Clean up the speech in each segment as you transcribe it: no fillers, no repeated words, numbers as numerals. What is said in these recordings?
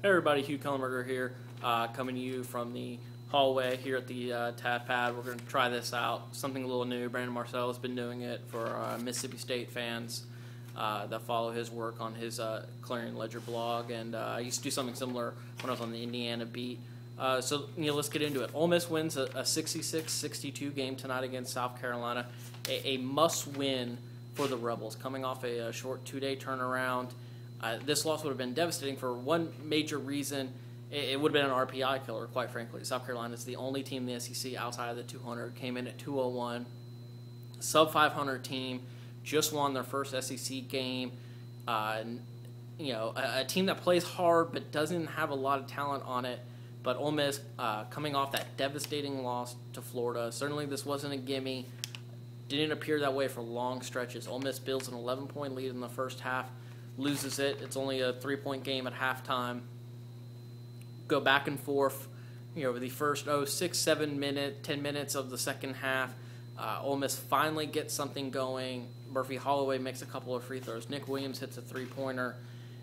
Hey everybody, Hugh Kellenberger here, coming to you from the hallway here at the TAF pad. We're going to try this out, something a little new. Brandon Marcel has been doing it for Mississippi State fans that follow his work on his Clarion Ledger blog, and I used to do something similar when I was on the Indiana beat. So let's get into it. Ole Miss wins a 66-62 game tonight against South Carolina, a must-win for the Rebels, coming off a short two-day turnaround. This loss would have been devastating for one major reason. It would have been an RPI killer, quite frankly. South Carolina is the only team in the SEC outside of the 200, came in at 201. Sub-500 team, just won their first SEC game. A team that plays hard but doesn't have a lot of talent on it. But Ole Miss, coming off that devastating loss to Florida, certainly this wasn't a gimme. Didn't appear that way for long stretches. Ole Miss builds an 11-point lead in the first half. Loses it. It's only a 3-point game at halftime. Go back and forth, the first 6, 7 minutes, 10 minutes of the second half. Ole Miss finally gets something going. Murphy Holloway makes a couple of free throws. Nick Williams hits a three-pointer.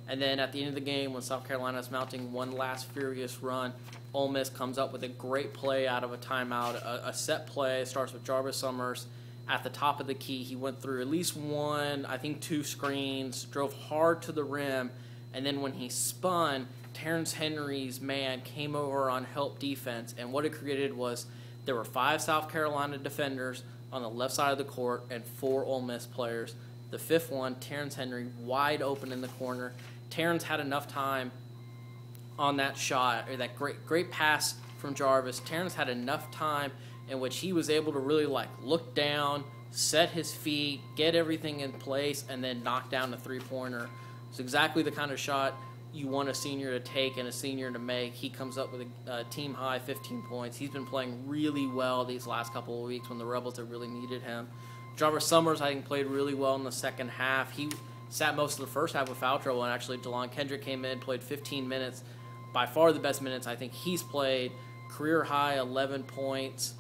And then at the end of the game, when South Carolina is mounting one last furious run, Ole Miss comes up with a great play out of a timeout. A set play starts with Jarvis Summers. At the top of the key, he went through at least one, I think 2 screens, drove hard to the rim, and then when he spun, Terrence Henry's man came over on help defense, and what it created was there were 5 South Carolina defenders on the left side of the court and 4 Ole Miss players. The 5th one, Terrence Henry, wide open in the corner. Terrence had enough time on that shot, or that great pass from Jarvis. Terrence had enough time in which he was able to really look down, set his feet, get everything in place, and then knock down the three-pointer. It's exactly the kind of shot you want a senior to take and a senior to make. He comes up with a team-high 15 points. He's been playing really well these last couple of weeks when the Rebels have really needed him. Jarvis Summers, I think, played really well in the second half. He sat most of the first half with foul trouble, and actually DeLon Kendrick came in, played 15 minutes. By far the best minutes I think he's played. Career-high 11 points.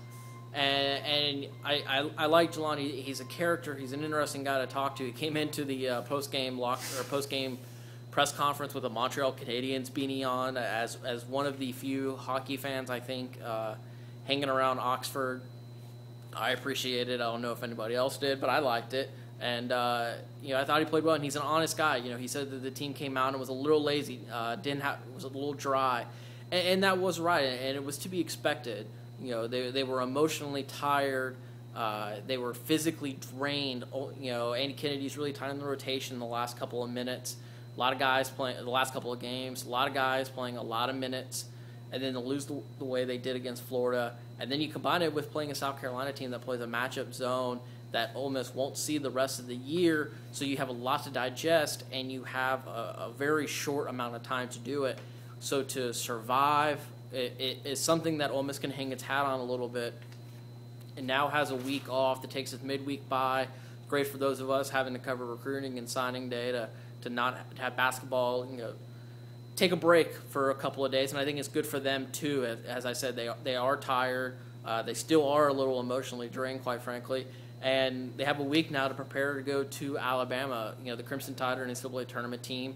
And I like Jelani. He's a character. He's an interesting guy to talk to. He came into the post-game press conference with a Montreal Canadiens beanie on as one of the few hockey fans, I think, hanging around Oxford. I appreciate it. I don't know if anybody else did, but I liked it. And, I thought he played well, and he's an honest guy. He said that the team came out and was a little lazy, was a little dry. And that was right, and it was to be expected. They were emotionally tired. They were physically drained. Andy Kennedy's really tight in the rotation in the last couple of minutes. A lot of guys playing the last couple of games. A lot of guys playing a lot of minutes, and then to lose the way they did against Florida. And then you combine it with playing a South Carolina team that plays a matchup zone that Ole Miss won't see the rest of the year. So you have a lot to digest, and you have a very short amount of time to do it. So to survive, it is something that Ole Miss can hang its hat on a little bit. It now has a week off that takes its midweek bye. Great for those of us having to cover recruiting and signing day to not have basketball, take a break for a couple of days. And I think it's good for them too. As I said, they are tired. They still are a little emotionally drained, quite frankly. And they have a week now to prepare to go to Alabama. The Crimson Tide are an NCAA tournament team.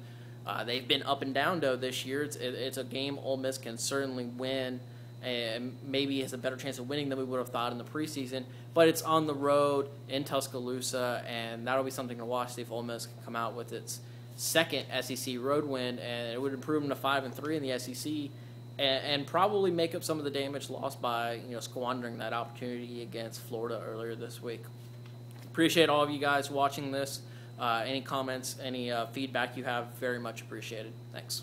They've been up and down, though, this year. It's a game Ole Miss can certainly win, and maybe has a better chance of winning than we would have thought in the preseason. But it's on the road in Tuscaloosa, and that'll be something to watch, see if Ole Miss can come out with its second SEC road win, and it would improve them to 5-3 in the SEC, and probably make up some of the damage lost by squandering that opportunity against Florida earlier this week. Appreciate all of you guys watching this. Any comments, any feedback you have, very much appreciated. Thanks.